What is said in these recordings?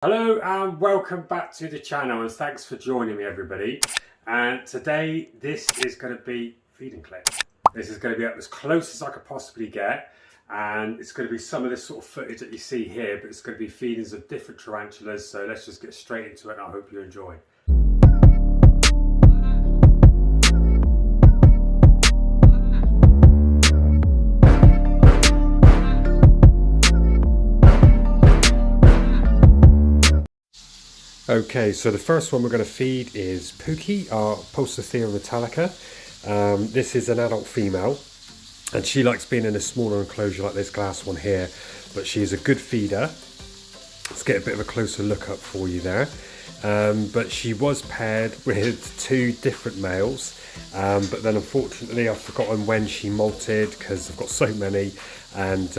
Hello and welcome back to the channel, and thanks for joining me, everybody. And today this is going to be feeding clip. This is going to be up as close as I could possibly get, and it's going to be some of this sort of footage that you see here, but it's going to be feedings of different tarantulas. So let's just get straight into it, and I hope you enjoy. Okay, so the first one we're going to feed is Pookie, our Pulsathiera metallica. This is an adult female, and she likes being in a smaller enclosure like this glass one here, but she's a good feeder. Let's get a bit of a closer look up for you there. But she was paired with two different males, but then unfortunately I've forgotten when she molted because I've got so many, and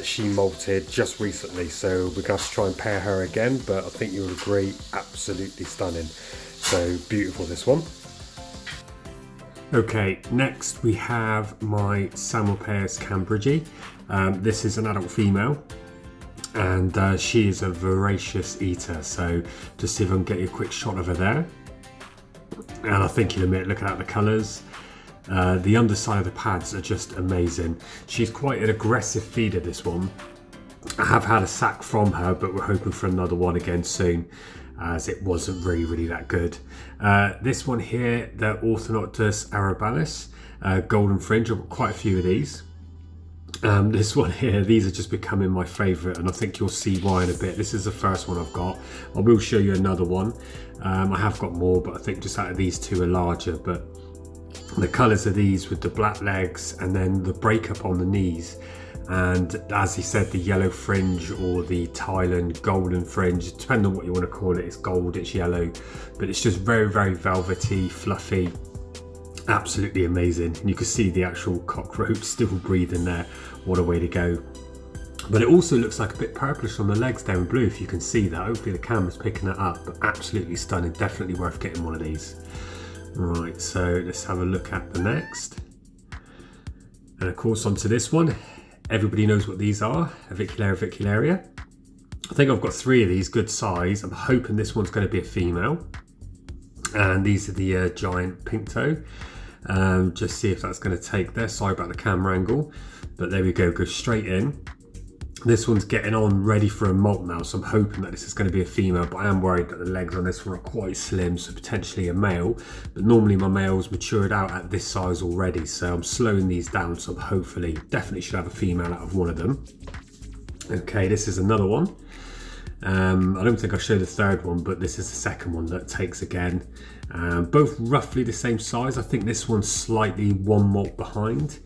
she molted just recently, so we're going to have to try and pair her again, but I think you'll agree, absolutely stunning. So beautiful, this one. Okay, next we have my Psalmopoeus cambridgei. This is an adult female, and she is a voracious eater, so just see if I can get you a quick shot of her there. And I think you'll admit, looking at the colours, the underside of the pads are just amazing. She's quite an aggressive feeder, this one. I have had a sack from her, but we're hoping for another one again soon, as it wasn't really that good. This one here, the Orthonoctus aerobiolus, golden fringe. I've got quite a few of these. This one here, these are just becoming my favourite, and I think you'll see why in a bit. This is the first one I've got. I will show you another one. I have got more, but I think just out of these two are larger. But the colours of these with the black legs and then the breakup on the knees, and as he said, the yellow fringe or the Thailand golden fringe, depending on what you want to call it. It's gold, it's yellow, but it's just very velvety, fluffy. Absolutely amazing. And you can see the actual cockroach still breathing there. What a way to go. But it also looks like a bit purplish on the legs there in blue, if you can see that. Hopefully the camera's picking that up, but absolutely stunning. Definitely worth getting one of these. Right, so let's have a look at the next. And of course onto this one. Everybody knows what these are. Avicularia. I think I've got three of these, good size. I'm hoping this one's going to be a female. And these are the giant pink toe. Just see if that's going to take there. Sorry about the camera angle, but there we go. Go straight in. This one's getting on ready for a molt now, so I'm hoping that this is going to be a female, but I am worried that the legs on this one are quite slim, so potentially a male. But normally my males matured out at this size already, so I'm slowing these down, so hopefully definitely should have a female out of one of them. Okay, this is another one. I don't think I showed the third one, but this is the second one that takes again. Both roughly the same size. I think this one's slightly one molt behind,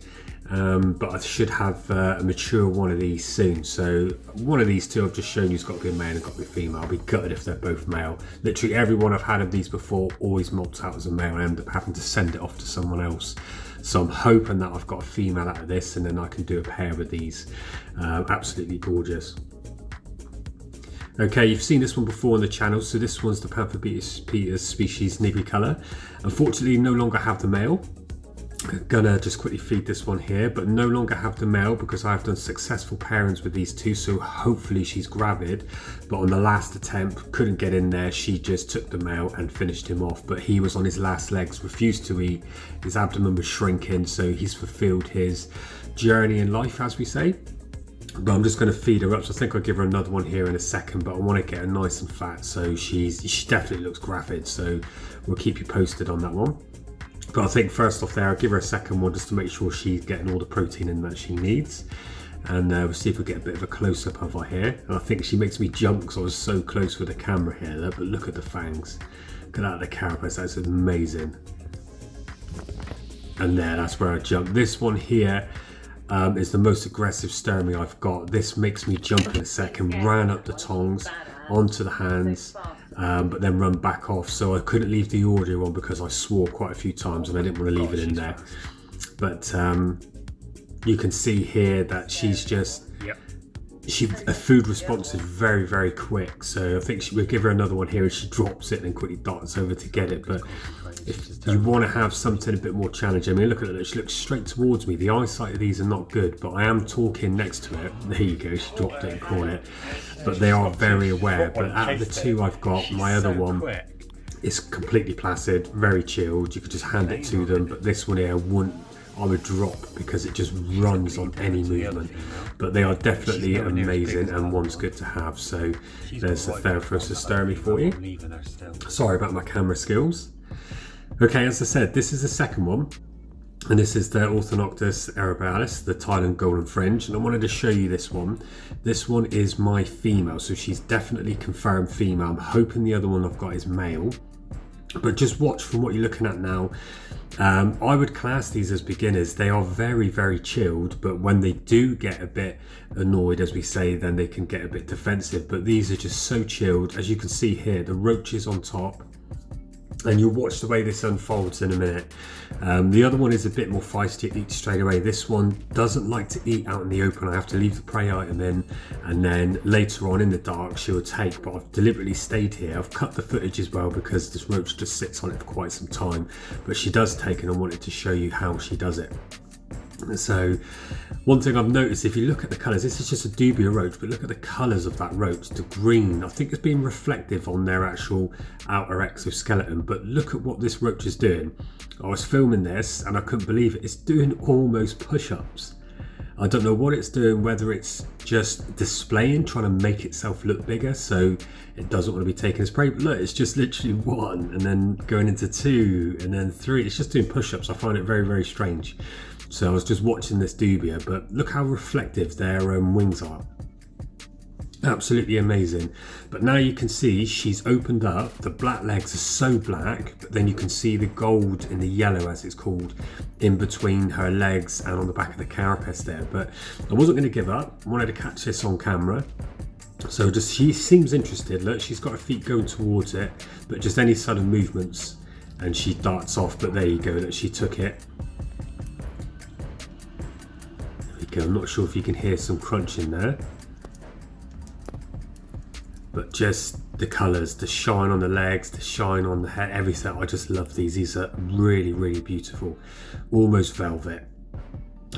but I should have a mature one of these soon. So one of these two I've just shown you has got to be a male and got to be a female. I'll be gutted if they're both male. Literally every one I've had of these before always molts out as a male. I end up having to send it off to someone else. So I'm hoping that I've got a female out of this, and then I can do a pair with these. Absolutely gorgeous. Okay, you've seen this one before on the channel, so this one's the Panther species Nigricolour. Unfortunately, no longer have the male. I'm gonna just quickly feed this one here, but no longer have the male because I've done successful pairings with these two, so hopefully she's gravid. But on the last attempt, couldn't get in there, she just took the male and finished him off. But he was on his last legs, refused to eat, his abdomen was shrinking, so he's fulfilled his journey in life, as we say. But I'm just going to feed her up, so I think I'll give her another one here in a second, but I want to get her nice and fat, so she definitely looks gravid, so we'll keep you posted on that one. But I think first off there, I'll give her a second one just to make sure she's getting all the protein in that she needs. And we'll see if we get a bit of a close-up of her here. And I think she makes me jump because I was so close with the camera here, but look at the fangs. Look at that, the carapace, that's amazing. And there, that's where I jumped. This one here, is the most aggressive sturmey I've got. This makes me jump in a second, ran up the tongs, onto the hands, but then run back off. So I couldn't leave the audio on because I swore quite a few times and I didn't want to leave it in there. But you can see here that she's just a food response is very, very quick. So I think we'll give her another one here, and she drops it and then quickly darts over to get it. But if you want to have something a bit more challenging, I mean, look at it, she looks straight towards me. The eyesight of these are not good, but I am talking next to it. There you go, she dropped it and caught it. But they are very aware. But out of the two I've got, my other one is completely placid, very chilled. You could just hand it to them, but this one here I would drop because it just runs on any movement. But they are definitely amazing, and one's good to have. So there's the Theraphosis for you. Sorry about my camera skills. Okay, as I said, this is the second one, and this is the Orthonoctus aerobiolus, the Thailand golden fringe, and I wanted to show you this one. This one is my female, so she's definitely confirmed female. I'm hoping the other one I've got is male, but just watch from what you're looking at now. I would class these as beginners. They are very, very chilled, but when they do get a bit annoyed, as we say, then they can get a bit defensive. But these are just so chilled. As you can see here, the roaches on top, and you'll watch the way this unfolds in a minute. The other one is a bit more feisty, it eats straight away. This one doesn't like to eat out in the open. I have to leave the prey item in, and then later on in the dark she'll take, but I've deliberately stayed here. I've cut the footage as well because this roach just sits on it for quite some time, but she does take it, and I wanted to show you how she does it. So one thing I've noticed, if you look at the colours, this is just a dubia roach, but look at the colours of that roach. The green, I think it's being reflective on their actual outer exoskeleton, but look at what this roach is doing. I was filming this and I couldn't believe it. It's doing almost push-ups. I don't know what it's doing, whether it's just displaying, trying to make itself look bigger so it doesn't want to be taken as prey. But look, it's just literally one, and then going into two, and then three. It's just doing push-ups. I find it very, very strange. So I was just watching this dubia, but look how reflective their wings are. Absolutely amazing. But now you can see she's opened up. The black legs are so black, but then you can see the gold and the yellow, as it's called, in between her legs and on the back of the carapace there. But I wasn't going to give up. I wanted to catch this on camera. So just, she seems interested. Look, she's got her feet going towards it, but just any sudden movements and she darts off. But there you go, look, she took it. I'm not sure if you can hear some crunching there, but just the colours, the shine on the legs, the shine on the head, everything. I just love these. These are really, really beautiful, almost velvet.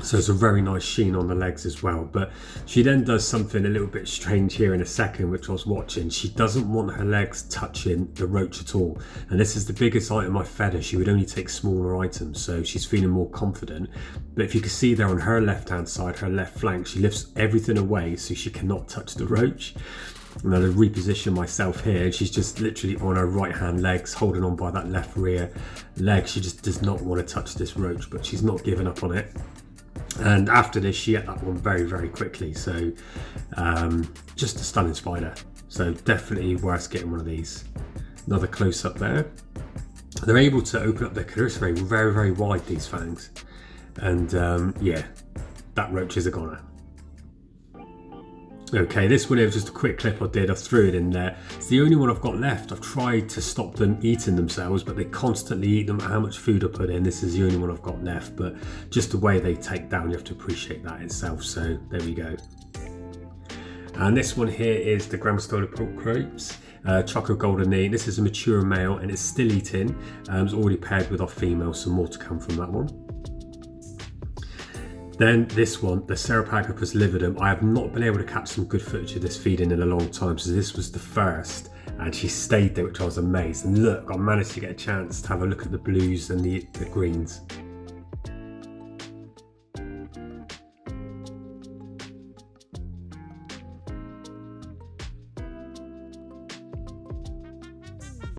So it's a very nice sheen on the legs as well. But she then does something a little bit strange here in a second, which I was watching. She doesn't want her legs touching the roach at all. And this is the biggest item I fed her. She would only take smaller items, so she's feeling more confident. But if you can see there on her left-hand side, her left flank, she lifts everything away so she cannot touch the roach. And I'll reposition myself here, and she's just literally on her right-hand legs, holding on by that left rear leg. She just does not want to touch this roach, but she's not giving up on it. And after this, she ate that one very, very quickly. So just a stunning spider. So definitely worth getting one of these. Another close up there. They're able to open up their carisserae very, very wide, these fangs. And yeah, that roach is a goner. Okay, this one here was just a quick clip I did. I threw it in there. It's the only one I've got left. I've tried to stop them eating themselves, but they constantly eat no matter how much food I put in. This is the only one I've got left, but just the way they take down, you have to appreciate that itself. So there we go. And this one here is the Pterinopelma, chocolate golden knee. This is a mature male and it's still eating. It's already paired with our female, so more to come from that one. Then this one, the Pterinopelma lividum. I have not been able to catch some good footage of this feeding in a long time, so this was the first, and she stayed there, which I was amazed. And look, I managed to get a chance to have a look at the blues and the greens.